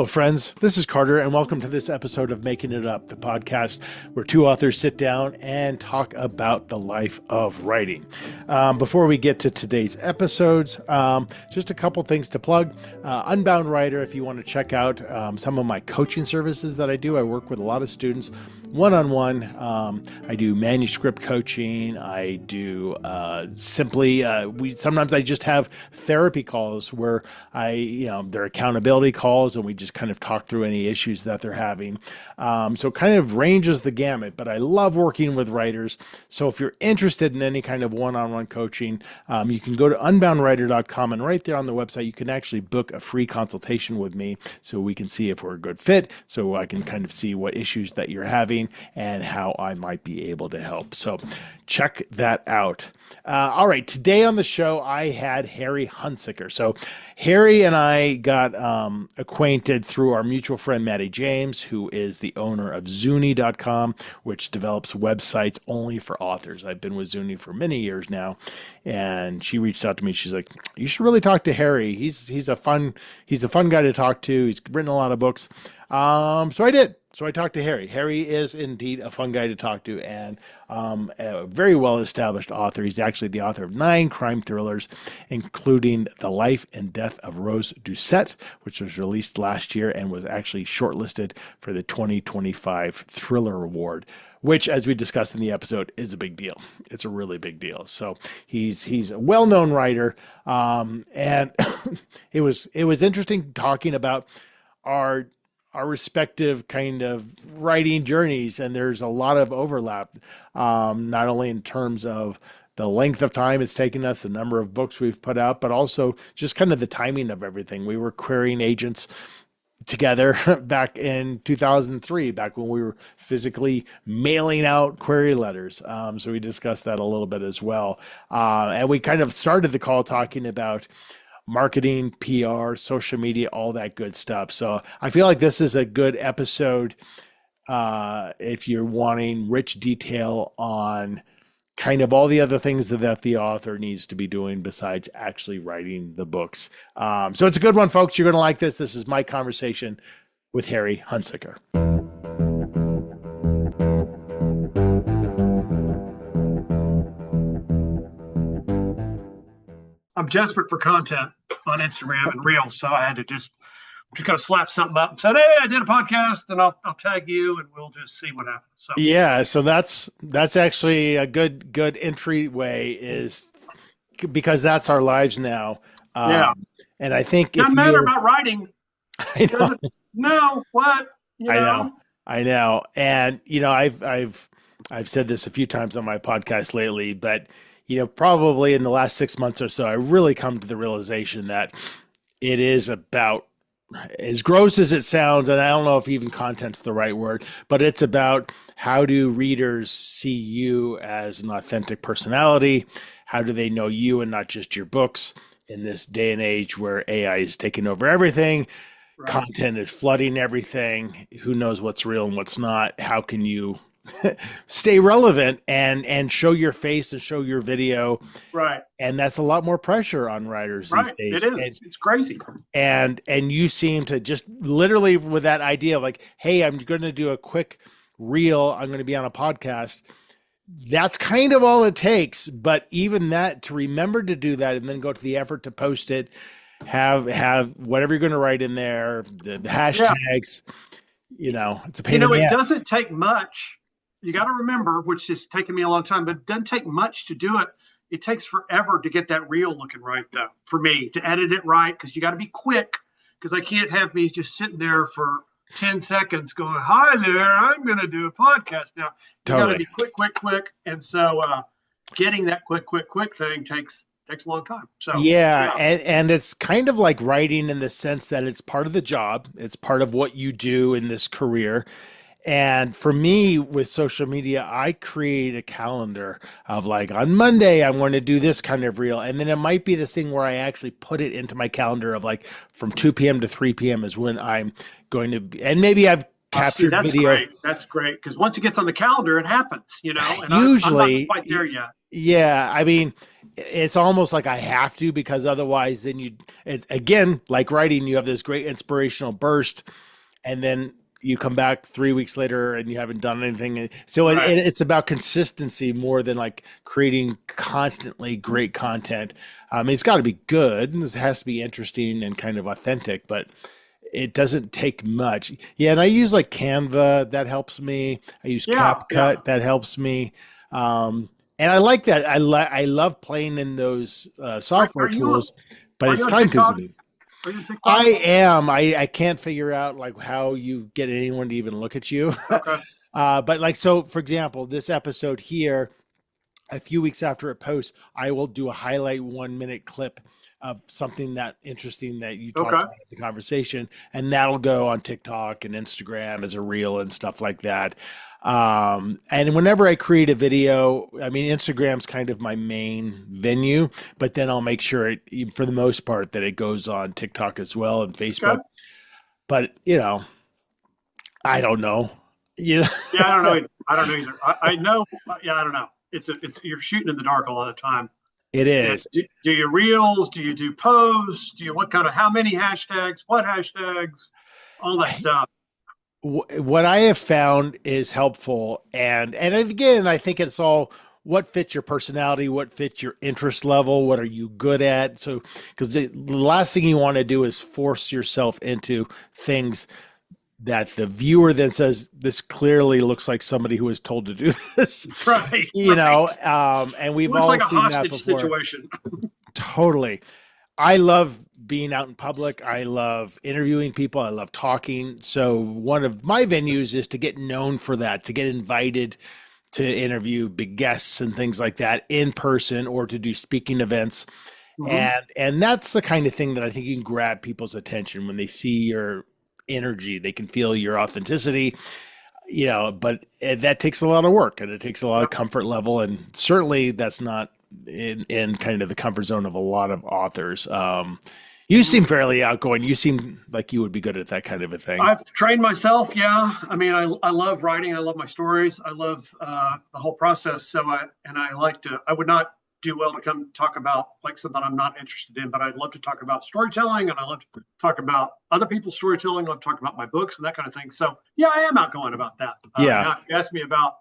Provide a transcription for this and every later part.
Hello, friends. This is Carter, and welcome to this episode of Making It Up, the podcast where two authors sit down and talk about the life of writing. Before we get to today's episodes, just a couple things to plug. Unbound Writer, if you want to check out some of my coaching services that I do. I work with a lot of students one-on-one. I do manuscript coaching. I do sometimes I just have therapy calls where they're accountability calls, and we just kind of talk through any issues that they're having. So it kind of ranges the gamut, but I love working with writers. So if you're interested in any kind of one-on-one coaching, you can go to unboundwriter.com, and right there on the website, you can actually book a free consultation with me so we can see if we're a good fit, so I can kind of see what issues that you're having and how I might be able to help. So check that out. All right. Today on the show, I had Harry Hunsicker. So Harry and I got acquainted through our mutual friend, Maddie James, who is the owner of Zuni.com, which develops websites only for authors. I've been with Zuni for many years now, and she reached out to me. She's like, you should really talk to Harry. He's a fun guy to talk to. He's written a lot of books. So I did. So I talked to Harry. Harry is indeed a fun guy to talk to, and a very well-established author. He's actually the author of 9 crime thrillers, including The Life and Death of Rose Doucette, which was released last year and was actually shortlisted for the 2025 Thriller Award, which, as we discussed in the episode, is a big deal. It's a really big deal. So he's a well-known writer, and it was interesting talking about our respective kind of writing journeys, and there's a lot of overlap, not only in terms of the length of time it's taken us, the number of books we've put out, but also just kind of the timing of everything. We were querying agents together back in 2003, back when we were physically mailing out query letters. So we discussed that a little bit as well. And we kind of started the call talking about marketing, PR, social media, all that good stuff. So I feel like this is a good episode if you're wanting rich detail on kind of all the other things that the author needs to be doing besides actually writing the books. So it's a good one, folks. You're going to like this. This is my conversation with Harry Hunsicker. I'm desperate for content on Instagram and Reels, so I had to just kind of slap something up and said, "Hey, I did a podcast, and I'll tag you, and we'll just see what happens." So yeah, so that's actually a good entryway, is because that's our lives now. Yeah, and I think it doesn't matter about writing. I know. No, what I know, and I've said this a few times on my podcast lately, but probably in the last 6 months or so, I really come to the realization that it is about, as gross as it sounds, and I don't know if even content's the right word, but it's about how do readers see you as an authentic personality? How do they know you and not just your books in this day and age where AI is taking over everything? Right. Content is flooding everything. Who knows what's real and what's not? How can you stay relevant and show your face and show your video? Right. And that's a lot more pressure on writers these days. It is. It's crazy. And you seem to just literally with that idea of like, hey, I'm going to do a quick reel. I'm going to be on a podcast. That's kind of all it takes. But even that, to remember to do that and then go to the effort to post it, have whatever you're going to write in there, the hashtags, it's a pain in the ass. It doesn't take much. You got to remember, which has taken me a long time, but it doesn't take much to do it. It takes forever to get that reel looking right, though, for me, to edit it right, because you got to be quick, because I can't have me just sitting there for 10 seconds going, "Hi there, I'm going to do a podcast now." You got to be quick. And so getting that quick thing takes a long time. So yeah. And it's kind of like writing in the sense that it's part of the job. It's part of what you do in this career. And for me, with social media, I create a calendar of like, on Monday, I'm going to do this kind of reel. And then it might be this thing where I actually put it into my calendar of like from 2 p.m. to 3 p.m. is when I'm going to be, and maybe I've captured that's video. Great. That's great. Because once it gets on the calendar, it happens, And usually, I'm not quite there yet. Yeah, I mean, it's almost like I have to because otherwise, then it's again, like writing, you have this great inspirational burst, and then you come back 3 weeks later and you haven't done anything. So Right. it's about consistency more than like creating constantly great content. I mean, it's got to be good and it has to be interesting and kind of authentic, but it doesn't take much. Yeah, and I use like Canva, that helps me. I use Yeah. Yeah. CapCut, that helps me. Um, and I like that. I love playing in those software Are you on? tools, but Are it's you on time TikTok? consuming. Are you on I TikTok? am. I can't figure out like how you get anyone to even look at you. Okay. But like, so for example, this episode here, a few weeks after it posts, I will do a highlight 1 minute clip of something that interesting that you talked Okay. about in the conversation, and that'll go on TikTok and Instagram as a reel and stuff like that. And whenever I create a video, I mean, Instagram's kind of my main venue, but then I'll make sure it, for the most part, that it goes on TikTok as well and Facebook. Okay. But I don't know. You know, Yeah. I don't know. I don't know either. I know. Yeah. I don't know. It's you're shooting in the dark a lot of time. it And is. do you reels? Do you do posts? Do you what kind of how many hashtags? What hashtags? All that stuff. What I have found is helpful, and again, I think it's all what fits your personality, what fits your interest level, what are you good at. So, because the last thing you want to do is force yourself into things that the viewer then says this clearly looks like somebody who was told to do this, Right. Right. and we've Looks all like a seen that hostage before. situation. Totally. I love being out in public. I love interviewing people. I love talking. So one of my venues is to get known for that, to get invited to interview big guests and things like that in person or to do speaking events. Hmm. And that's the kind of thing that I think you can grab people's attention when they see your energy. They can feel your authenticity, but that takes a lot of work and it takes a lot of Yep. comfort level. And certainly that's not in kind of the comfort zone of a lot of authors. You seem fairly outgoing. You seem like you would be good at that kind of a thing. I've trained myself. Yeah. I mean, I love writing. I love my stories. I love the whole process. I like to, I would not do well to come talk about like something I'm not interested in, but I'd love to talk about storytelling and I love to talk about other people's storytelling. I love to talk about my books and that kind of thing. So yeah, I am outgoing about that. Yeah. Now if you ask me about,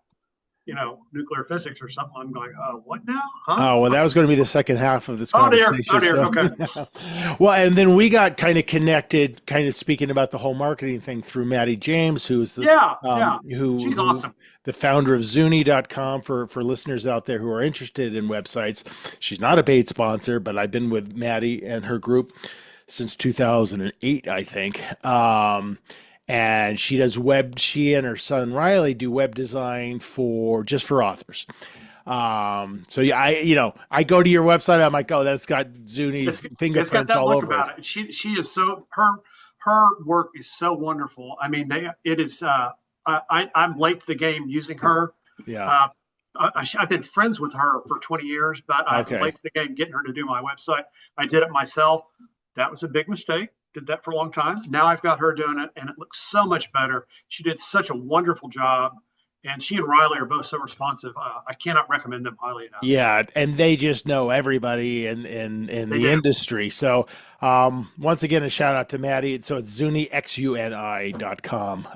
nuclear physics or something, I'm going, what now? Huh? Oh, well, that was going to be the second half of this Oh dear. Oh conversation. dear. So, Okay. well, and then we got kind of connected, kind of speaking about the whole marketing thing through Maddie James, who's the Yeah. Yeah. She's who awesome. the founder of Zuni.com for listeners out there who are interested in websites. She's not a paid sponsor, but I've been with Maddie and her group since 2008, I think. And she and her son Riley do web design for authors. So yeah, I go to your website, I'm like, oh, that's got Zuni's It's got fingerprints that all look over it. about it. She is so her work is so wonderful. I mean, it is. I'm late to the game using her. Yeah. Uh, I've been friends with her for 20 years, but I'm Okay. late to the game getting her to do my website. I did it myself. That was a big mistake. Did that for a long time. Now I've got her doing it, and it looks so much better. She did such a wonderful job, and she and Riley are both so responsive. I cannot recommend them highly enough. Yeah, and they just know everybody in They the do. industry. So once again, a shout out to Maddie. So it's Zuni XUNI.com.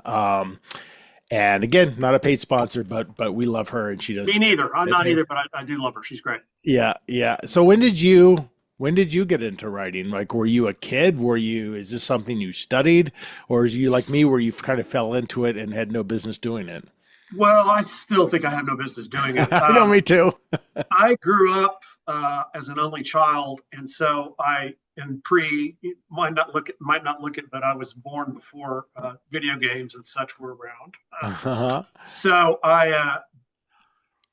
And again, not a paid sponsor, but we love her and she does. Me neither. I'm not either, but I do love her. She's great. Yeah, yeah. So when did you get into writing? Like, were you a kid? Is this something you studied? Or is you like me where you kind of fell into it and had no business doing it? Well, I still think I have no business doing it. I know, me too. I grew up as an only child, and so I am might not look it, but I was born before video games and such were around. Uh-huh. So I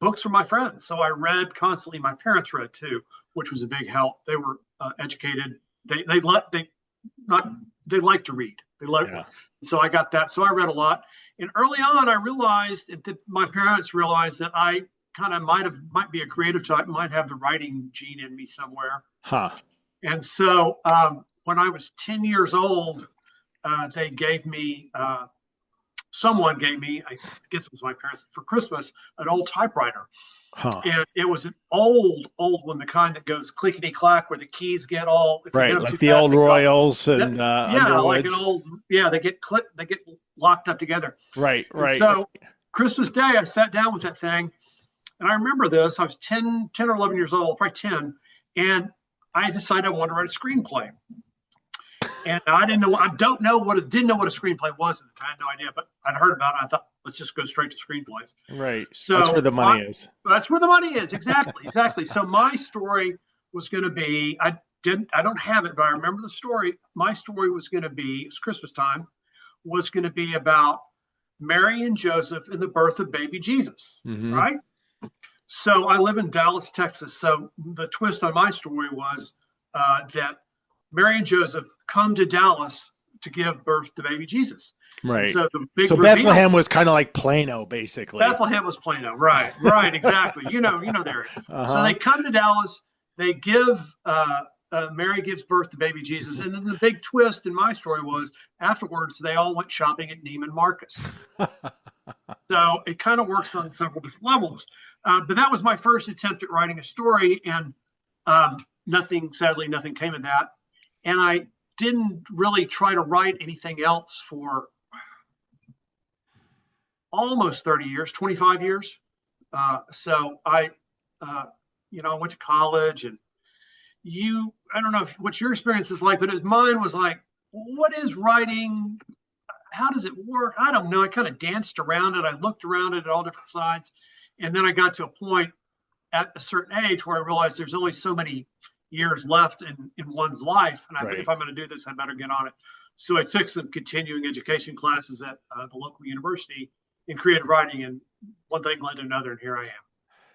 books were my friends. So I read constantly. My parents read too, which was a big help. They were educated. They not they like to read. They like Yeah. So I got that. So I read a lot. And early on, I realized that my parents realized that I kind of might be a creative type, might have the writing gene in me somewhere. Huh. And so when I was 10 years old, they gave me someone gave me, I guess it was my parents, for Christmas, an old typewriter. Huh. And it was an old one, the kind that goes clickety clack, where the keys get all, if you hit Right. them Like too the fast, old they go, Royals and yeah, like an Underwoods. old, yeah, they get clipped, they get locked up together. Right. And Right. so Christmas Day, I sat down with that thing, and I remember this. I was 10 or 11 years old, probably 10, and I decided I wanted to write a screenplay. And I didn't know, didn't know what a screenplay was at the time. I had no idea, but I'd heard about it. I thought, let's just go straight to screenplays. Right. So that's where the money is. That's where the money is. Exactly. So my story was going to be, I don't have it, but I remember the story. My story was going to be, it's Christmas time, was going to be about Mary and Joseph and the birth of baby Jesus. Mm-hmm. Right. So I live in Dallas, Texas. So the twist on my story was that Mary and Joseph come to Dallas to give birth to baby Jesus. Right. So the big so reveal, Bethlehem was kind of like Plano, basically. Bethlehem was Plano. Right, exactly. You know there. So they come to Dallas. They give Mary gives birth to baby Jesus, and then the big twist in my story was afterwards they all went shopping at Neiman Marcus. So it kind of works on several different levels. But that was my first attempt at writing a story, and sadly, nothing came of that. And I didn't really try to write anything else for almost 30 years, 25 years. So I went to college, and I don't know what your experience is like, but mine was like, what is writing? How does it work? I don't know. I kind of danced around it. I looked around it at all different sides. And then I got to a point at a certain age where I realized there's only so many years left in one's life. And if I'm going to do this, I better get on it. So I took some continuing education classes at the local university in creative writing, and one thing led to another, and here I am.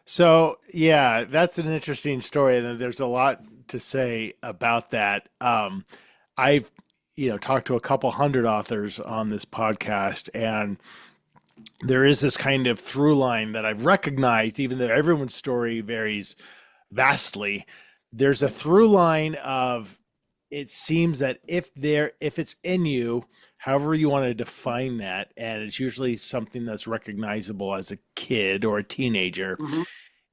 So yeah, that's an interesting story, and there's a lot to say about that. I've talked to a couple hundred authors on this podcast, and there is this kind of through line that I've recognized, even though everyone's story varies vastly. There's a through line of, it seems that if it's in you, however you want to define that, and it's usually something that's recognizable as a kid or a teenager, mm-hmm.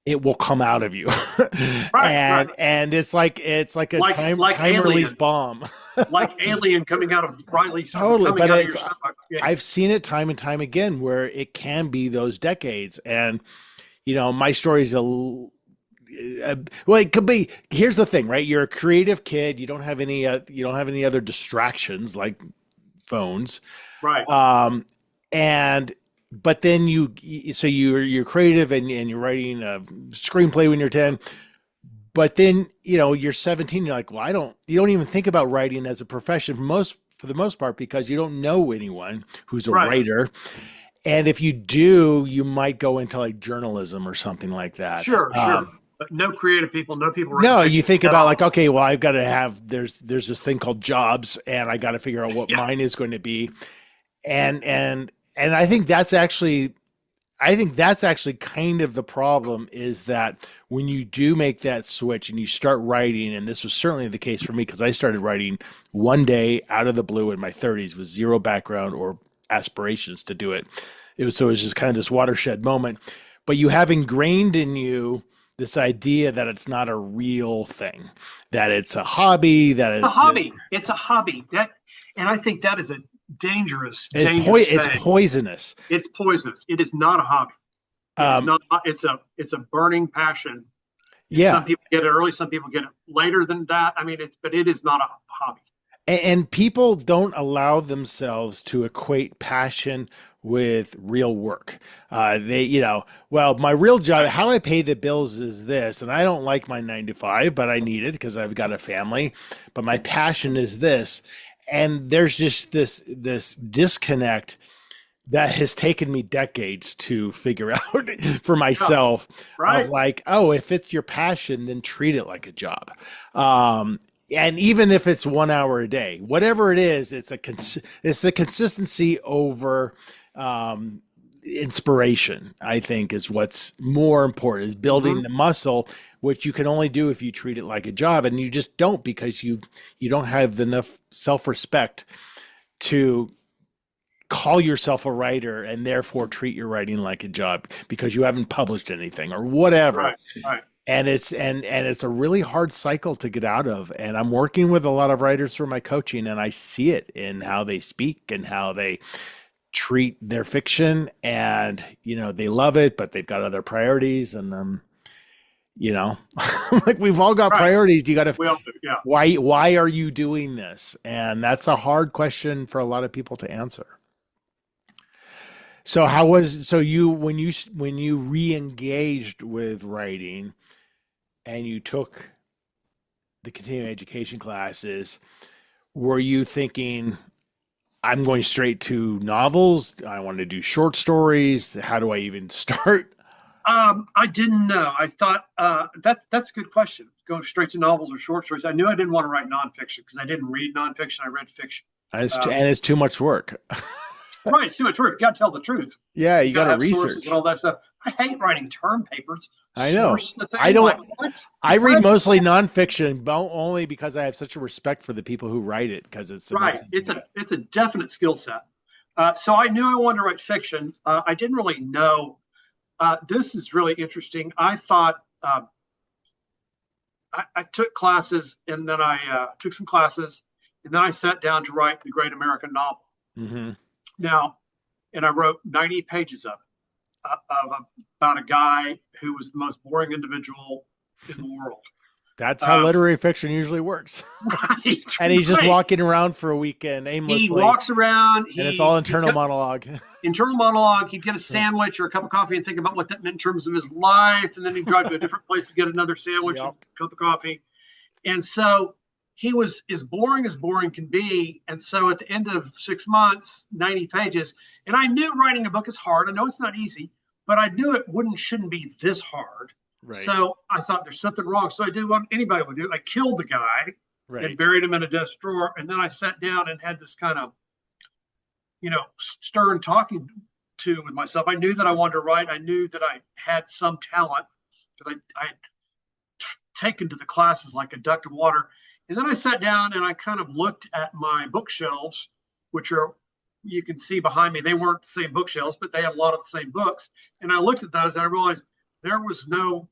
it will come out of you. And it's like a time release bomb. Like Alien coming out of Riley's. Totally, but I've seen it time and time again where it can be those decades. And my story's it could be. Here's the thing, right? You're a creative kid. You don't have any other distractions like phones, right? But then you're creative and you're writing a screenplay when you're 10. But then you're 17. You're like, well, you don't even think about writing as a profession for the most part because you don't know anyone who's a writer. And if you do, you might go into like journalism or something like that. Sure. But no creative people, no people. No, you think about like, okay, well, I've got to have, there's this thing called jobs, and I got to figure out what mine is going to be. And I think that's actually kind of the problem, is that when you do make that switch and you start writing, and this was certainly the case for me because I started writing one day out of the blue in my 30s with zero background or aspirations to do it. It was just kind of this watershed moment. But you have ingrained in you this idea that it's not a real thing, that it's a hobby, It's a hobby. And I think that is a dangerous thing. It's poisonous. It's poisonous. It is not a hobby. It's a burning passion. Yeah. Some people get it early, some people get it later than that. I mean, but it is not a hobby. And people don't allow themselves to equate passion with real work. My real job, how I pay the bills is this, and I don't like my 9 to 5, but I need it because I've got a family. But my passion is this. And there's just this disconnect that has taken me decades to figure out for myself. Right. Of like, oh, if it's your passion, then treat it like a job. And even if it's 1 hour a day, whatever it is, it's the consistency over inspiration, I think, is what's more important, is building the muscle, which you can only do if you treat it like a job. And you just don't, because you don't have enough self-respect to call yourself a writer and therefore treat your writing like a job because you haven't published anything or whatever. Right. Right. And it's a really hard cycle to get out of. And I'm working with a lot of writers through my coaching, and I see it in how they speak and how they treat their fiction. And, they love it, but they've got other priorities. And, like we've all got priorities. You got to, yeah. why are you doing this? And that's a hard question for a lot of people to answer. So when you re-engaged with writing and you took the continuing education classes, were you thinking, I'm going straight to novels? I want to do short stories. How do I even start? I didn't know. I thought that's a good question. Going straight to novels or short stories. I knew I didn't want to write nonfiction because I didn't read nonfiction. I read fiction. And it's too much work. Right, it's too much work. You got to tell the truth. Yeah, you got to research sources and all that stuff. I hate writing term papers. I know. I don't. I read mostly nonfiction, but only because I have such a respect for the people who write it, because it's right. It's a definite skill set. So I knew I wanted to write fiction. I didn't really know. This is really interesting. I thought I took classes, and then I took some classes, and then I sat down to write the Great American Novel. Mm-hmm. Now, and I wrote 90 pages of it, about a guy who was the most boring individual in the world. That's how literary fiction usually works. Right. And he's just walking around for a weekend aimlessly. He walks around. And it's all internal monologue. Internal monologue. He'd get a sandwich or a cup of coffee and think about what that meant in terms of his life. And then he'd drive to a different place to get another sandwich and a cup of coffee. And so he was as boring can be. And so at the end of 6 months, 90 pages, and I knew writing a book is hard. I know it's not easy, but I knew it shouldn't be this hard. Right. So I thought there's something wrong. So I did what anybody would do. I killed the guy and buried him in a desk drawer. And then I sat down and had this kind of, stern talking to with myself. I knew that I wanted to write. I knew that I had some talent because I had taken to the classes like a duck to water. And then I sat down and I kind of looked at my bookshelves, which you can see behind me. They weren't the same bookshelves, but they had a lot of the same books. And I looked at those and I realized there was no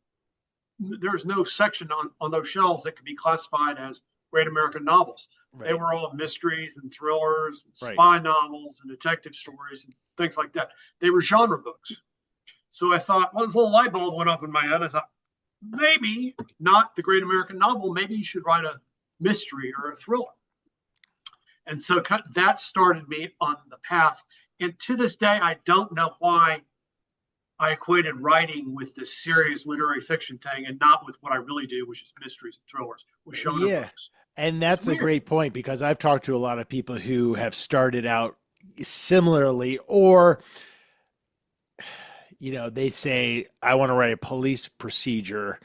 section on those shelves that could be classified as great American novels. Right. They were all mysteries and thrillers and spy novels and detective stories and things like that. They were genre books. So I thought, this little light bulb went off in my head. I thought, maybe not the great American novel. Maybe you should write a mystery or a thriller. And so that started me on the path. And to this day, I don't know why I equated writing with this serious literary fiction thing and not with what I really do, which is mysteries and thrillers with genre books. And that's a great point, because I've talked to a lot of people who have started out similarly, or, they say, I want to write a police procedure,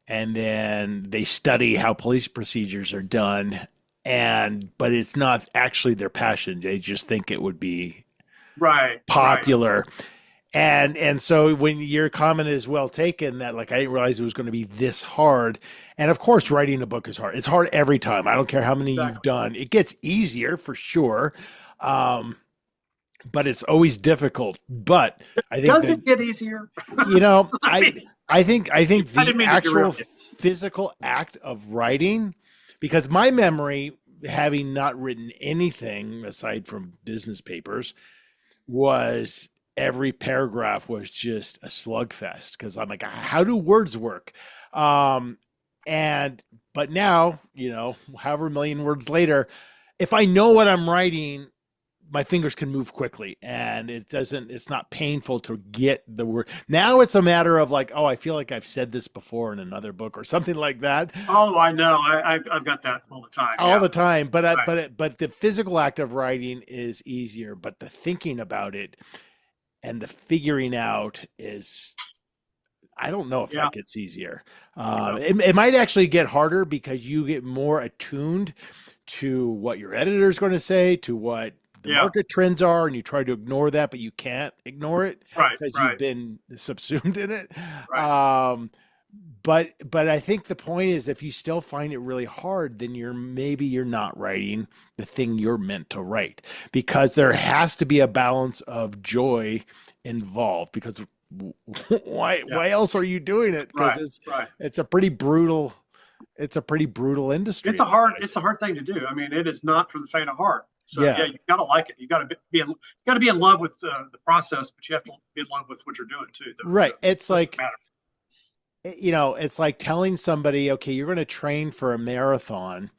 and then they study how police procedures are done, but it's not actually their passion. They just think it would be popular. Right. And so when your comment is well taken, that I didn't realize it was going to be this hard. And of course, writing a book is hard. It's hard every time. I don't care how many you've done. It gets easier for sure. But it's always difficult. But I think does it get easier? I think the actual physical act of writing, because my memory, having not written anything aside from business papers, was every paragraph was just a slugfest, because I'm like, how do words work? But now, however million words later, if I know what I'm writing, my fingers can move quickly, and it's not painful to get the word. Now it's a matter of I feel like I've said this before in another book or something like that. Oh, I know. I've got that all the time. All the time. But the physical act of writing is easier, but the thinking about it and the figuring out is, I don't know if that gets easier. It might actually get harder, because you get more attuned to what your editor is going to say, to what the market trends are, and you try to ignore that, but you can't ignore it because you've been subsumed in it. Right. but I think the point is if you still find it really hard, then you're not writing the thing you're meant to write, because there has to be a balance of joy involved, because Yeah. why else are you doing it? Because Right. Right. it's a pretty brutal industry It's otherwise. a hard thing to do. I mean, it is not for the faint of heart. So yeah, Yeah, you got to like it. You got to be in love with the process, but you have to be in love with what you're doing too. right. It's The like, matter. it's like telling somebody, okay, you're going to train for a marathon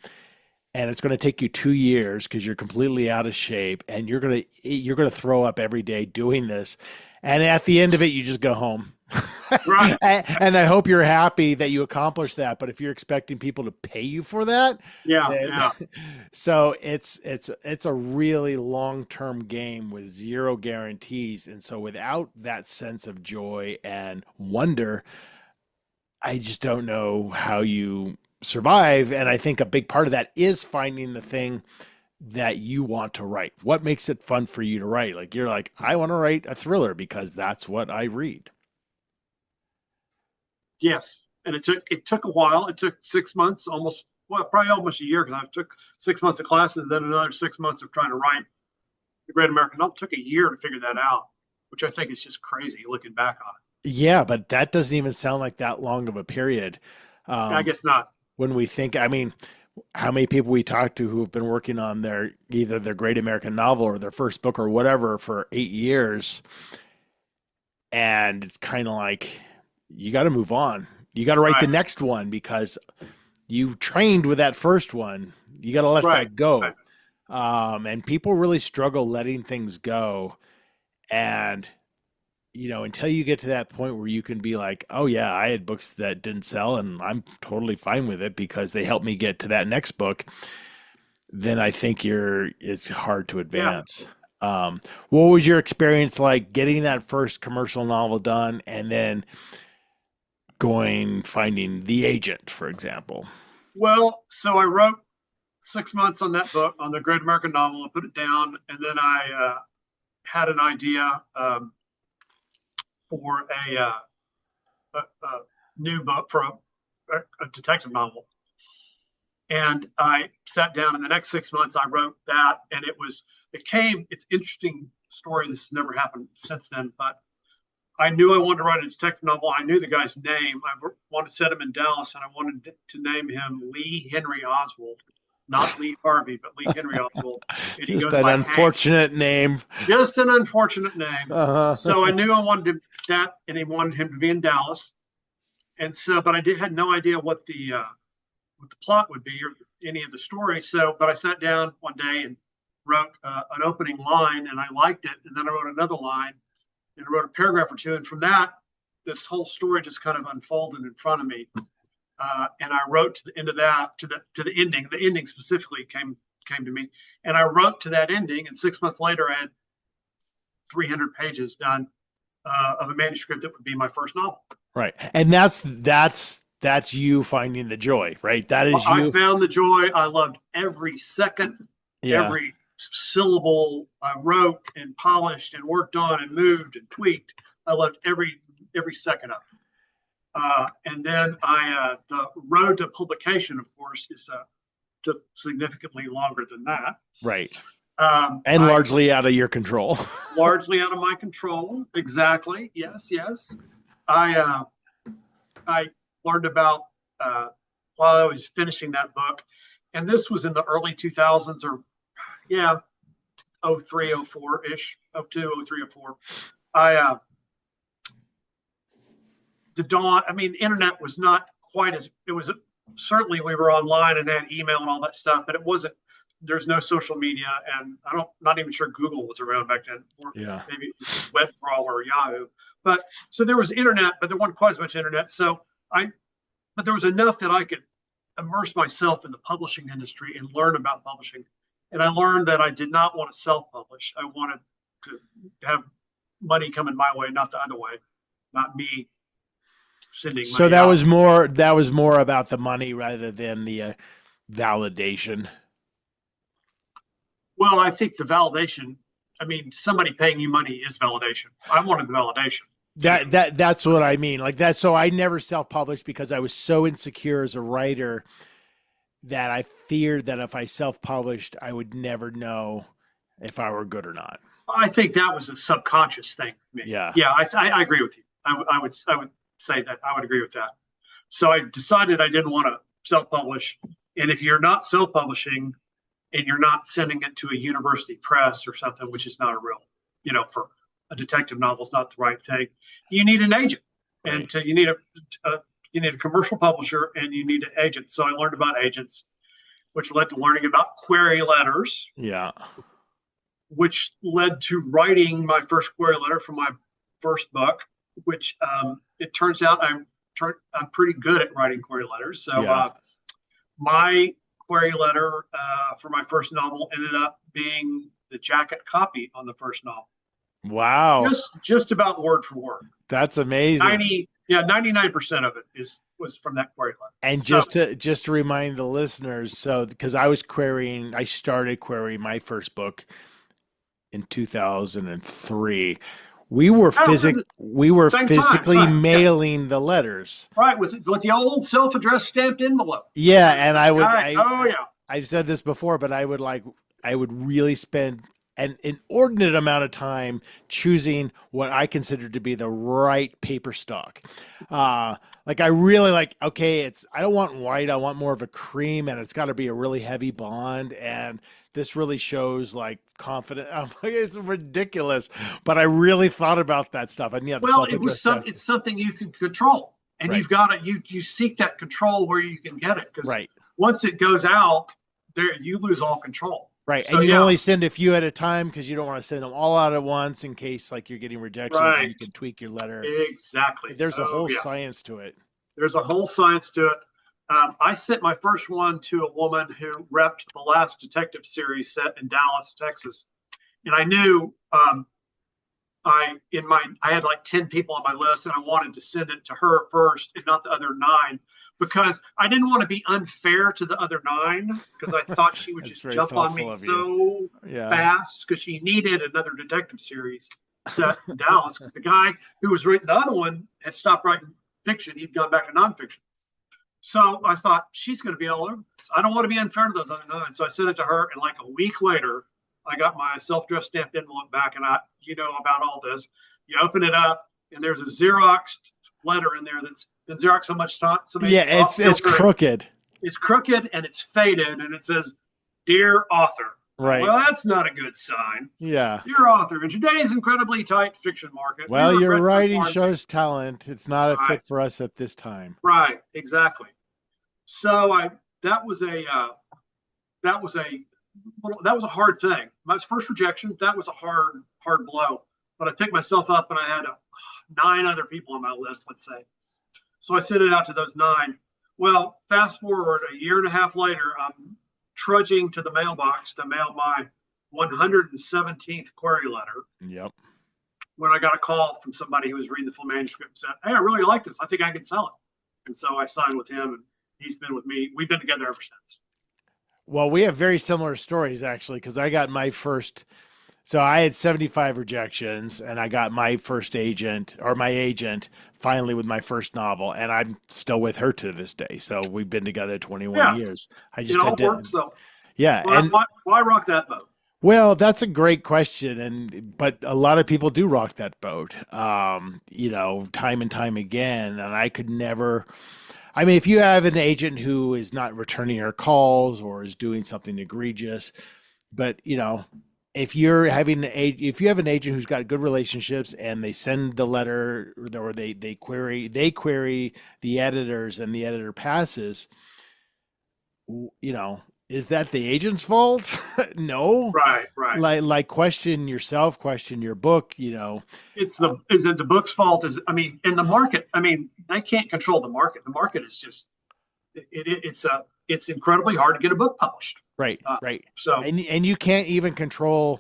and it's going to take you 2 years because you're completely out of shape and you're going to throw up every day doing this. And at the end of it, you just go home. Right. And I hope you're happy that you accomplished that. But if you're expecting people to pay you for that, Yeah. then Yeah. so it's a really long-term game with zero guarantees. And so without that sense of joy and wonder, I just don't know how you survive. And I think a big part of that is finding the thing that you want to write. What makes it fun for you to write? Like you're like, I want to write a thriller because that's what I read. Yes. And it took a while. It took 6 months, probably almost a year, because I took 6 months of classes, then another 6 months of trying to write the Great American Novel. It took a year to figure that out, which I think is just crazy looking back on Yeah, but that doesn't even sound like that long of a period. it. I Um, guess not. when we think, I mean, how many people we talk to who have been working on either their great American novel or their first book or whatever for 8 years, and it's kind of like you got to move on. You got to write the Right. next one because you trained with that first one. You got to let Right. that Right. go. And people really struggle letting things go. And until you get to that point where you can be like, oh yeah, I had books that didn't sell and I'm totally fine with it because they helped me get to that next book, then I think it's hard to Yeah. advance. What was your experience like getting that first commercial novel done and then finding the agent, for example? Well, so I wrote 6 months on that book, on the Great American Novel. I put it down, and then I had an idea for a new book for a detective novel. And I sat down, and the next 6 months I wrote that, and it's interesting story. This has never happened since then, but I knew I wanted to write a detective novel. I knew the guy's name. I wanted to set him in Dallas, and I wanted to name him Lee Henry Oswald, not Lee Harvey, but Lee Henry Oswald. And he Just goes an by Hank. unfortunate name. Just an unfortunate name. Uh-huh. So I knew I wanted that, and he wanted him to be in Dallas. And so, but had no idea what the plot would be or any of the story. So, but I sat down one day and wrote an opening line, and I liked it. And then I wrote another line, and I wrote a paragraph or two. And from that, this whole story just kind of unfolded in front of me. And I wrote to the end of that, to the ending. The ending specifically came to me, and I wrote to that ending. And 6 months later, I had 300 pages done of a manuscript that would be my first novel. Right. And that's you finding the joy, right? That is I you. found the joy. I loved every second, Yeah. every syllable I wrote and polished and worked on and moved and tweaked. I loved every second of it. And then the road to publication, of course, took significantly longer than that. Right. And largely out of your control. Largely out of my control. Exactly. Yes. Yes. I learned about while I was finishing that book, and this was in the early 2000s, or yeah, 03, 04 ish, 02, 03, 04. The dawn. I mean, the internet was not quite as it was. Certainly, we were online and had email and all that stuff, but it wasn't. There's no social media, and not even sure Google was around back then, or Yeah. maybe it was Web Crawler or Yahoo. But so there was internet, but there wasn't quite as much internet. But there was enough that I could immerse myself in the publishing industry and learn about publishing. And I learned that I did not want to self-publish. I wanted to have money coming my way, not the other way, not me sending money. So that was more about the money rather than the validation. Well, I think the validation, I mean, somebody paying you money is validation. I wanted the validation. That's what I mean. Like that. So I never self-published because I was so insecure as a writer that I feared that if I self-published, I would never know if I were good or not. I think that was a subconscious thing for me. Yeah. Yeah, I agree with you. I would say that I would agree with that. So I decided I didn't want to self-publish. And if you're not self-publishing and you're not sending it to a university press or something, which is not a real, for a detective novel is not the right thing, you need an agent, and you need a commercial publisher, and you need an agent. So I learned about agents, which led to learning about query letters. Yeah. Which led to writing my first query letter for my first book, which it turns out I'm pretty good at writing query letters. So my query letter for my first novel ended up being the jacket copy on the first novel. Wow. Just about word for word. That's amazing. 99% of it was from that query letter. And just to remind the listeners, so because I started querying my first book in 2003. We were physically mailing the letters. Right, with the old self-addressed stamped envelope. Yeah, and I've said this before, but I would really spend an inordinate amount of time choosing what I considered to be the right paper stock. Like I really I don't want white, I want more of a cream, and it's got to be a really heavy bond, and this really shows like confident. It's ridiculous, but I really thought about that stuff. And it's something you can control, and you've got to you seek that control where you can get it, because once it goes out there, you lose all control. Right, so, and you only send a few at a time because you don't want to send them all out at once in case like you're getting rejections, and you can tweak your letter. Exactly. There's a whole science to it. There's a whole science to it. I sent my first one to a woman who repped the last detective series set in Dallas, Texas, and I knew I had like 10 people on my list, and I wanted to send it to her first and not the other 9, because I didn't want to be unfair to the other 9, because I thought she would just jump on me so fast, because she needed another detective series set in Dallas, because the guy who was writing the other one had stopped writing fiction. He'd gone back to nonfiction. So I thought, she's going to be all over this. I don't want to be unfair to those other 9. So I sent it to her, and like a week later, I got my self-addressed stamped envelope back, and about all this. You open it up, and there's a Xeroxed letter in there that's been Xeroxed so much time. It's crooked. It's crooked, and it's faded, and it says, "Dear author." Right. Well, that's not a good sign. Yeah. Dear author, in today's incredibly tight fiction market. Well, your writing shows talent. It's not a fit for us at this time. Right. Exactly. So that was a hard thing. My first rejection, that was a hard blow. But I picked myself up, and I had 9 other people on my list, let's say. So I sent it out to those 9. Well, fast forward a year and a half later, I'm trudging to the mailbox to mail my 117th query letter. Yep. When I got a call from somebody who was reading the full manuscript and said, "Hey, I really like this. I think I can sell it." And so I signed with him, and he's been with me. We've been together ever since. Well, we have very similar stories, actually, because I got my first. So I had 75 rejections, and I got my agent finally with my first novel, and I'm still with her to this day. So we've been together 21 years. It all works. So why rock that boat? Well, that's a great question, but a lot of people do rock that boat, time and time again, and I could never. I mean, if you have an agent who is not returning your calls or is doing something egregious, but if you have an agent who's got good relationships and they send the letter, or they query the editors and the editor passes, is that the agent's fault? No. Right. Like question yourself, question your book, is it the book's fault? In the market, they can't control the market. The market is just, it's incredibly hard to get a book published. Right. So, and you can't even control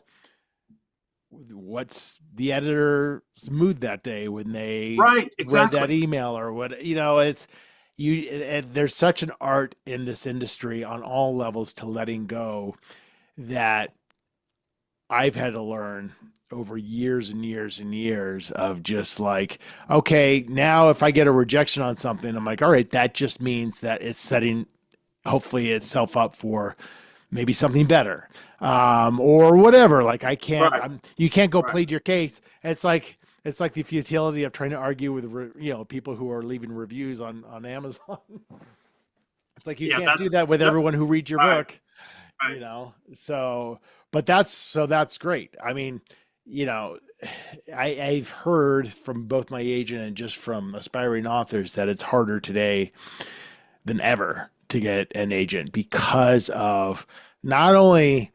what's the editor's mood that day when they read that email or what, there's such an art in this industry on all levels to letting go that I've had to learn over years and years and years of just like, okay, now if I get a rejection on something, I'm like, all right, that just means that it's setting hopefully itself up for maybe something better, or whatever. Like I can't, Right. you can't go Right. plead your case. It's like the futility of trying to argue with people who are leaving reviews on Amazon. It's like you Yeah. can't do that with Yep. everyone who reads your Right. book, Right. So, but that's great. I mean, you know, I've heard from both my agent and just from aspiring authors that it's harder today than ever to get an agent because of not only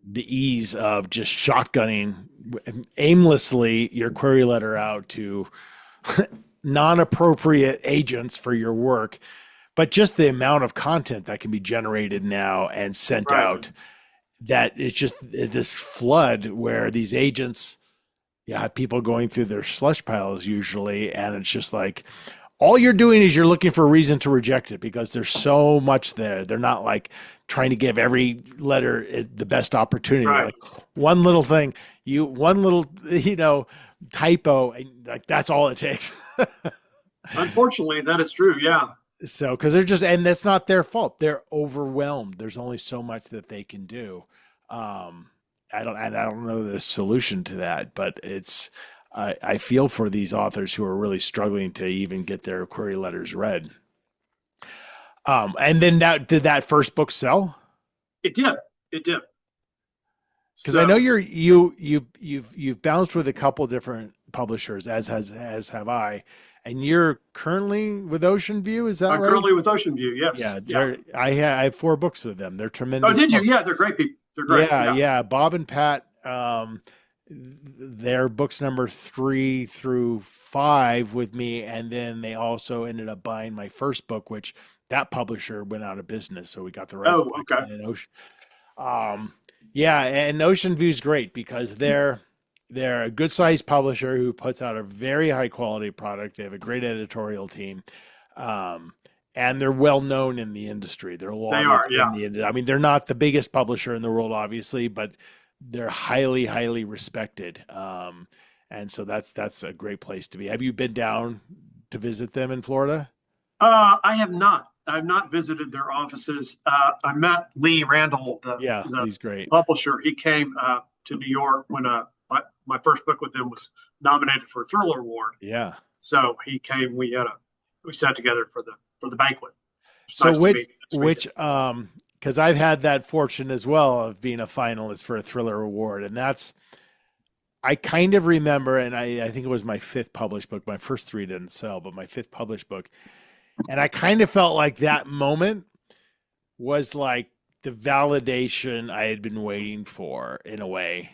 the ease of just shotgunning aimlessly your query letter out to non-appropriate agents for your work, but just the amount of content that can be generated now and sent Right. out, that it's just this flood where these agents, yeah, people going through their slush piles usually, and it's just like all you're doing is you're looking for a reason to reject it because there's so much there. They're not like trying to give every letter the best opportunity. Right. Like one little thing, one little typo, and like that's all it takes. Unfortunately, that is true. Yeah. So, because they're just, and that's not their fault. They're overwhelmed. There's only so much that they can do. Um, I don't know the solution to that, but I feel for these authors who are really struggling to even get their query letters read. And then did that first book sell? It did. It did. Because I know you've bounced with a couple different publishers, as have I, and you're currently with Ocean View. Is that I'm right? currently with Ocean View. Yes. Yeah, Yeah. I have 4 books with them. They're Oh, tremendous did you? folks. Yeah, they're great people. They're great. Yeah, Yeah. yeah. Bob and Pat, their books number 3 through 5 with me, and then they also ended up buying my first book, which that publisher went out of business, so we got the rights Oh, back. okay. And Ocean, yeah, and Ocean View's great because they're a good sized publisher who puts out a very high quality product. They have a great editorial team. Um, and they're well known in the industry. They're They lauded are. in Yeah. the industry. I mean, they're not the biggest publisher in the world, obviously, but they're highly, highly respected. And so that's a great place to be. Have you been down to visit them in Florida? I have not. I've not visited their offices. I met Lee Randall, Yeah, the he's great. publisher. He came to New York when my first book with them was nominated for a Thriller Award. Yeah. So he came. We sat together for the banquet. It's So nice to meet. because I've had that fortune as well of being a finalist for a Thriller Award, and I kind of remember, and I think it was my 5th published book. My first 3 didn't sell, but my 5th published book. And I kind of felt like that moment was like the validation I had been waiting for in a way.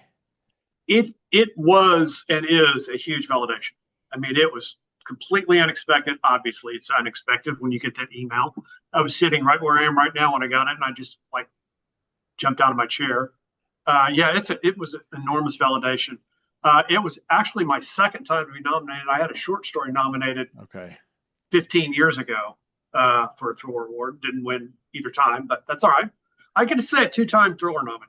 It was and is a huge validation. I mean, it was completely unexpected. Obviously, it's unexpected when you get that email. I was sitting right where I am right now when I got it, and I just like jumped out of my chair. Yeah, it was an enormous validation. It was actually my second time to be nominated. I had a short story nominated Okay. 15 years ago for a Thriller Award. Didn't win either time, but that's all right. I get to say a 2-time Thriller nominee,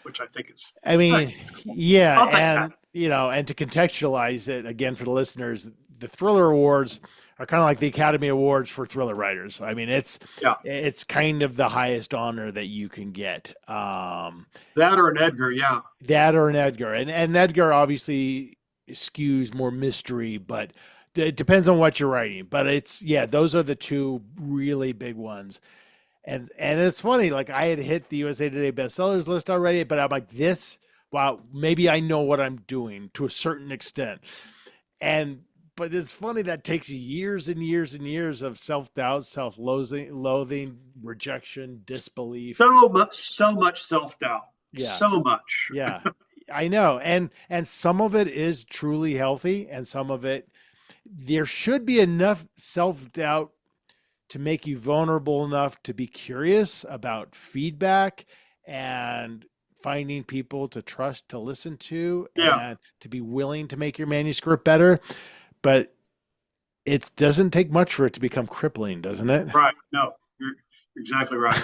which I think is. I mean, cool. yeah, I'll take and that. and to contextualize it again for the listeners, the Thriller Awards are kind of like the Academy Awards for thriller writers. I mean, Yeah, it's kind of the highest honor that you can get. that or an Edgar. Yeah, That or an Edgar, and Edgar obviously skews more mystery, but it depends on what you're writing. But those are the 2 really big ones. And it's funny, like I had hit the USA Today bestsellers list already, but I'm like, wow, maybe I know what I'm doing to a certain extent. But it's funny that takes years and years and years of self-doubt, self-loathing, rejection, disbelief. so much self-doubt. Yeah. So much. Yeah. I know. And some of it is truly healthy, and some of it there should be enough self-doubt to make you vulnerable enough to be curious about feedback and finding people to trust, to listen to, Yeah. and to be willing to make your manuscript better. But it doesn't take much for it to become crippling, doesn't it? Right. No, you're exactly right.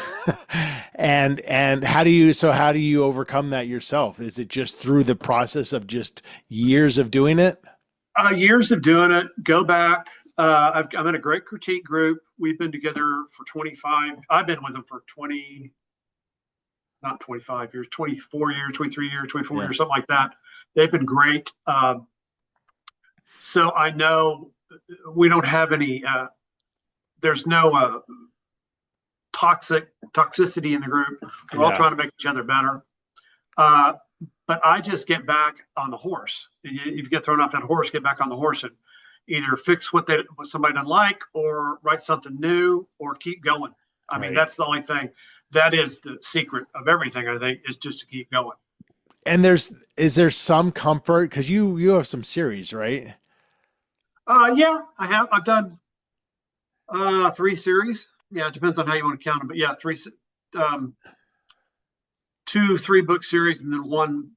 And how do you overcome that yourself? Is it just through the process of just years of doing it? Years of doing it. Go back. I'm in a great critique group. We've been together for 25. I've been with them for 20, not 25 years, 24 years, 23 years, 24 Yeah. years, something like that. They've been great. So I know we don't have any. There's no toxicity in the group. We're all Yeah. trying to make each other better. Uh, but I just get back on the horse. You get thrown off that horse, get back on the horse and either fix what somebody doesn't like, or write something new, or keep going. I mean, Right. that's the only thing. That is the secret of everything, I think, is just to keep going. And is there some comfort because you have some series, right? Yeah, I have. I've done 3 series. Yeah, it depends on how you want to count them, but yeah, um, 2 3 book series, and then one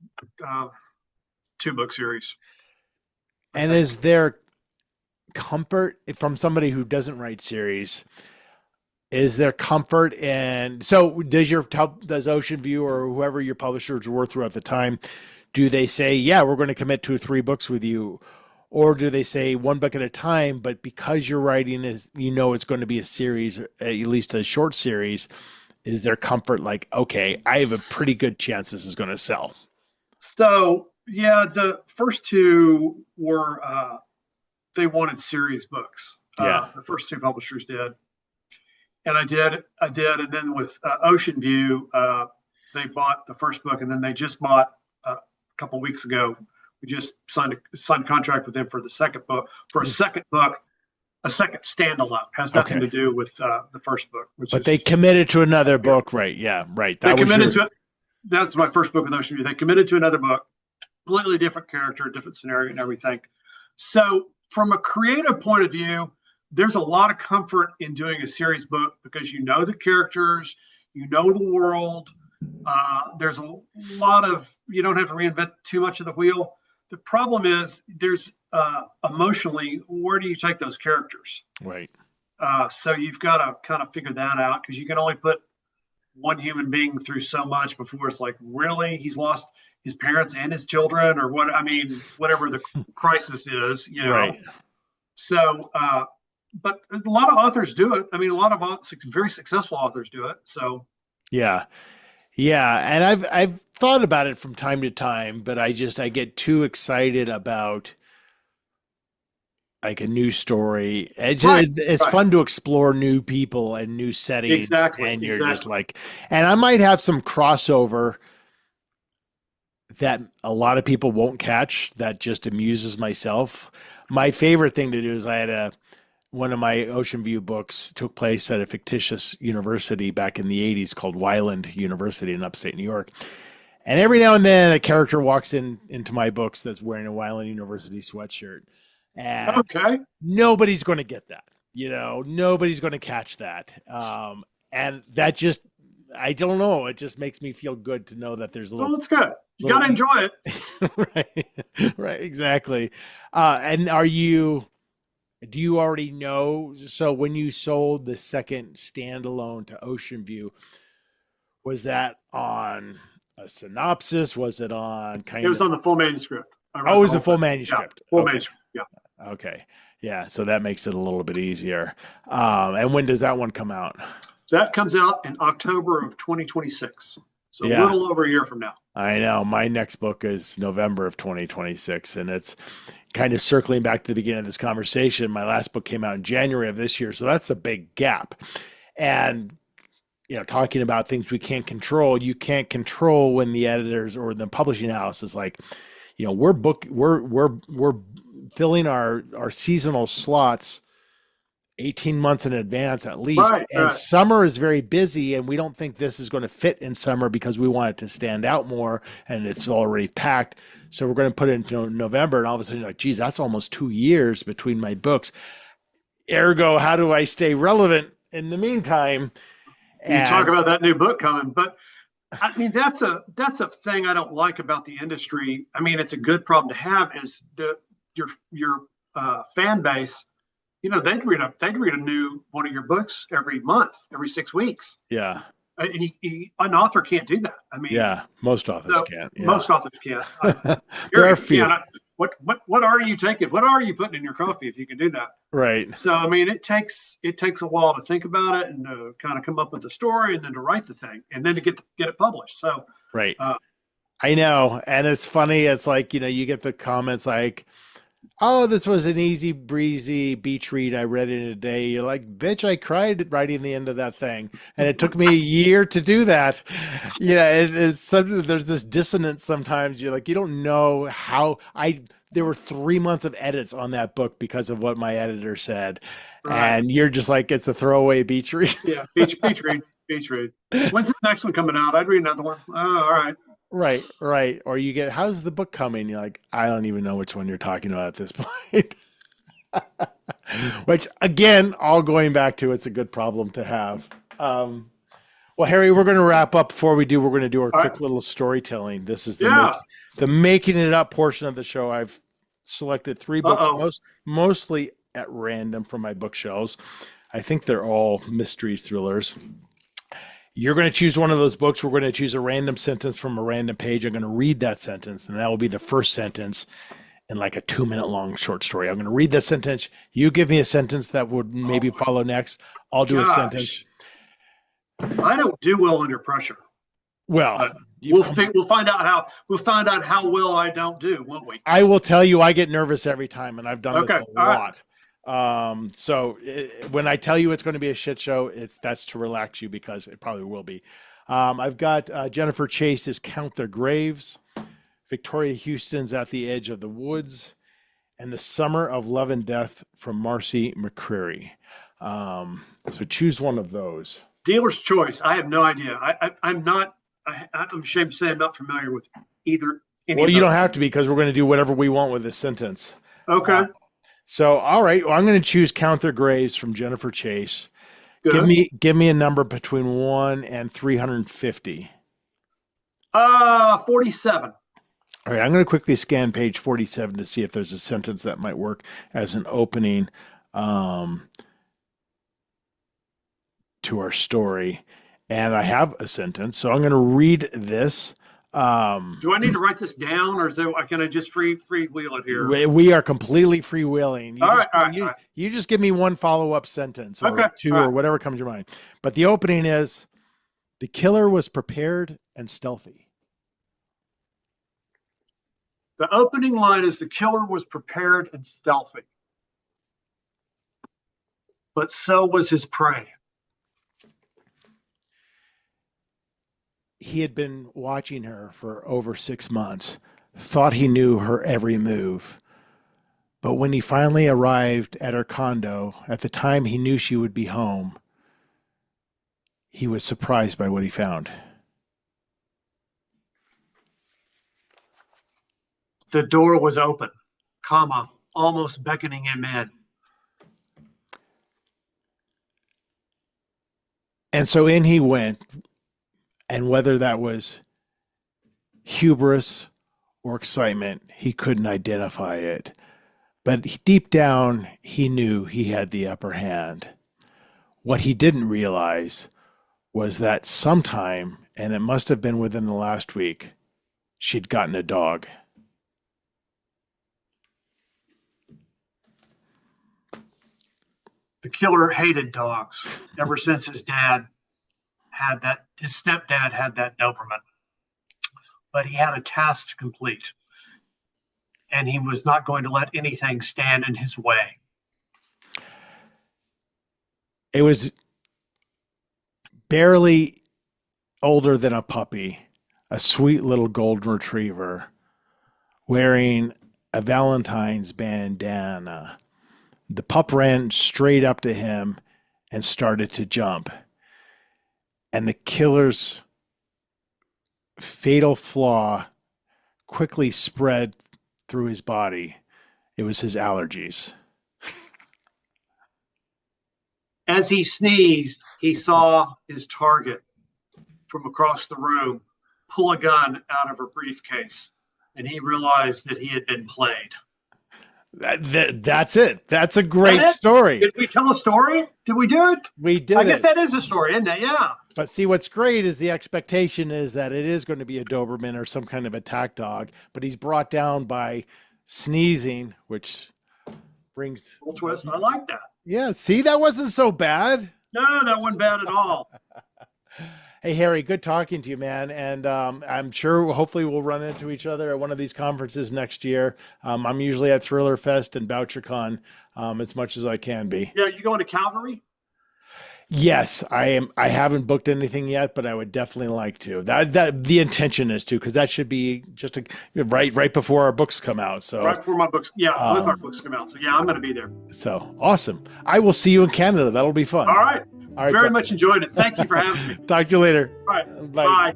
2 book series. And is there comfort from somebody who doesn't write series? Is there comfort in so does Ocean View or whoever your publishers were throughout the time, do they say, yeah, we're going to commit to 3 books with you? Or do they say 1 book at a time, but because you're writing is it's going to be a series, at least a short series, is there comfort like, okay, I have a pretty good chance this is going to sell? So yeah, the first 2 were they wanted series books. Yeah. The first 2 publishers did, and I did, and then with Ocean View, they bought the first book, and then they just bought a couple weeks ago. We just signed a contract with them for the second book, for a second book, a second standalone. Has nothing to do with the first book. But they committed to another book, right? Yeah, right. They committed to it. That's my first book with Ocean View. They committed to another book, completely different character, different scenario, and everything. So from a creative point of view, there's a lot of comfort in doing a series book because you know the characters, you know the world. There's a lot of, you don't have to reinvent too much of the wheel. The problem is there's emotionally, where do you take those characters? Right. So you've got to kind of figure that out, because you can only put one human being through so much before it's like, really, he's lost his parents and his children, or what? I mean, whatever the crisis is, Right. So, but a lot of authors do it. I mean, a lot of very successful authors do it. So Yeah. Yeah, and I've thought about it from time to time, but I get too excited about like a new story. It's right. fun to explore new people and new settings, Exactly. and you're just like, and I might have some crossover that a lot of people won't catch that just amuses myself. My favorite thing to do is one of my Ocean View books took place at a fictitious university back in the 80s called Wyland University in upstate New York. And every now and then a character walks into my books that's wearing a Wyland University sweatshirt. And Okay. nobody's going to get that. Nobody's going to catch that. And that just, I don't know. It just makes me feel good to know that there's a little. Well, that's good. You got to enjoy it. Right. Right. Exactly. And do you already know? So when you sold the second standalone to Ocean View, was that on a synopsis? Was it on It was on the full manuscript. Oh, it was a full manuscript. Yeah, full manuscript. Yeah. Okay. Yeah. So that makes it a little bit easier. And when does that one come out? That comes out in October of 2026. So Yeah. a little over a year from now. I know. My next book is November of 2026, and it's kind of circling back to the beginning of this conversation. My last book came out in January of this year, so that's a big gap. And talking about things we can't control, you can't control when the editors or the publishing house is like, we're filling our seasonal slots 18 months in advance at least. Right, and right. Summer is very busy, and we don't think this is going to fit in summer because we want it to stand out more, and it's already packed. So we're going to put it into November, and all of a sudden you're like, geez, that's almost 2 years between my books. Ergo, how do I stay relevant in the meantime? You talk about that new book coming, but I mean, that's a thing I don't like about the industry. I mean, it's a good problem to have, is your fan base they'd read a new one of your books every month, every 6 weeks. Yeah. And an author can't do that. I mean, Yeah. Most authors so can't. Yeah. most authors can't. There are You few. can't. What are you taking? What are you putting in your coffee if you can do that? Right. So I mean, it takes a while to think about it and to kind of come up with the story and then to write the thing and then to get it published. So Right. uh, I know. And it's funny. It's like, you get the comments like, oh, this was an easy breezy beach read. I read it in a day. You're like, bitch, I cried writing the end of that thing. And it took me a year to do that. It's something, there's this dissonance sometimes. You're like, you don't know how there were 3 months of edits on that book because of what my editor said. right. And you're just like, it's a throwaway beach read. Yeah, beach read, beach read. When's the next one coming out? I'd read another one. Oh, all right. Right, right. Or you get, how's the book coming? You're like, I don't even know which one you're talking about at this point. Which, again, all going back to it's a good problem to have. Well, Harry, we're going to wrap up. Before we do, we're going to do our All quick right. little storytelling. This is Yeah. the making it up portion of the show. I've selected 3 books, Uh-oh. mostly at random from my bookshelves. I think they're all mysteries, thrillers. You're going to choose one of those books. We're going to choose a random sentence from a random page. I'm going to read that sentence, and that will be the first sentence in like a 2-minute long short story. I'm going to read the sentence. You give me a sentence that would maybe follow next. I'll do a sentence. I don't do well under pressure. Well, But we'll find out how well I don't do, won't we? I will tell you, I get nervous every time, and I've done this Okay. a All right. lot. So when I tell you it's going to be a shit show, that's to relax you because it probably will be. I've got Jennifer Chase's Count Their Graves, Victoria Houston's At the Edge of the Woods, and The Summer of Love and Death from Marcy McCreary. So choose one of those. Dealer's choice. I have no idea. I'm not. I'm ashamed to say I'm not familiar with either. Well, you don't have to be because we're going to do whatever we want with this sentence. Okay. So, all right. Well, I'm going to choose Count Their Graves from Jennifer Chase. Good. Give me a number between 1 and 350. 47. All right, I'm going to quickly scan page 47 to see if there's a sentence that might work as an opening to our story. And I have a sentence, so I'm going to read this. Do I need to write this down, or can I just freewheel it here? We are completely freewheeling. All right. You just give me one follow-up sentence or two or whatever comes to your mind. But the opening is, the killer was prepared and stealthy. The opening line is, the killer was prepared and stealthy, but so was his prey. He had been watching her for over 6 months, thought he knew her every move. But when he finally arrived at her condo, at the time he knew she would be home, he was surprised by what he found. The door was open, almost beckoning him in. And so in he went, and whether that was hubris or excitement, he couldn't identify it. But deep down, he knew he had the upper hand. What he didn't realize was that sometime, and it must have been within the last week, she'd gotten a dog. The killer hated dogs ever since his stepdad had that Doberman. But he had a task to complete, and he was not going to let anything stand in his way. It was barely older than a puppy, a sweet little golden retriever wearing a Valentine's bandana. The pup ran straight up to him and started to jump. And the killer's fatal flaw quickly spread through his body. It was his allergies. As he sneezed, he saw his target from across the room pull a gun out of her briefcase, and he realized that he had been played. That's it. That's a great story. Did we tell a story? Did we do it? We did. I guess that is a story, isn't it? Yeah. But see, what's great is the expectation is that it is going to be a Doberman or some kind of attack dog, but he's brought down by sneezing, which brings Little twist. I like that. Yeah, see, that wasn't so bad. No, that wasn't bad at all. Hey, Harry, good talking to you, man. And I'm sure hopefully we'll run into each other at one of these conferences next year. I'm usually at Thriller Fest and BoucherCon as much as I can be. Yeah, you going to Calgary? Yes, I am. I haven't booked anything yet, but I would definitely like to. That the intention is to, because that should be just right before our books come out. So right before my books, with our books come out. So yeah, I'm going to be there. So awesome! I will see you in Canada. That'll be fun. All right. Very much enjoyed it. Thank you for having me. Talk to you later. All right. Bye. Bye.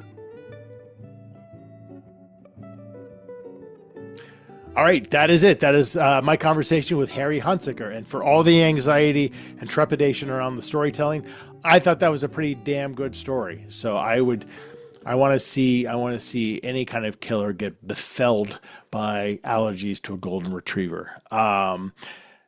All right, that is it. That is my conversation with Harry Hunsicker. And for all the anxiety and trepidation around the storytelling, I thought that was a pretty damn good story. So I want to see any kind of killer get befelled by allergies to a golden retriever.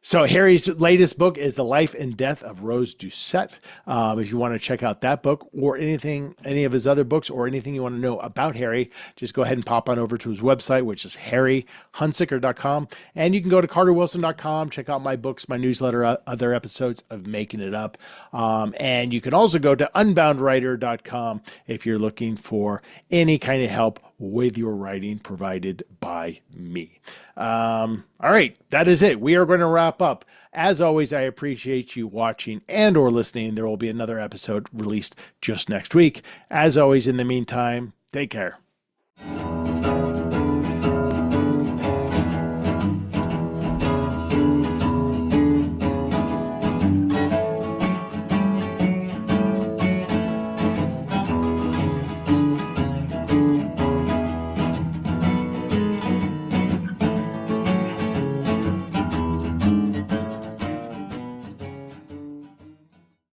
So Harry's latest book is The Life and Death of Rose Doucette. If you want to check out that book or any of his other books or anything you want to know about Harry, just go ahead and pop on over to his website, which is harryhunsicker.com. And you can go to carterwilson.com, check out my books, my newsletter, other episodes of Making It Up. And you can also go to unboundwriter.com if you're looking for any kind of help with your writing provided by me. All right, that is it. We are going to wrap up. As always, I appreciate you watching and or listening. There will be another episode released just next week. As always, in the meantime, take care.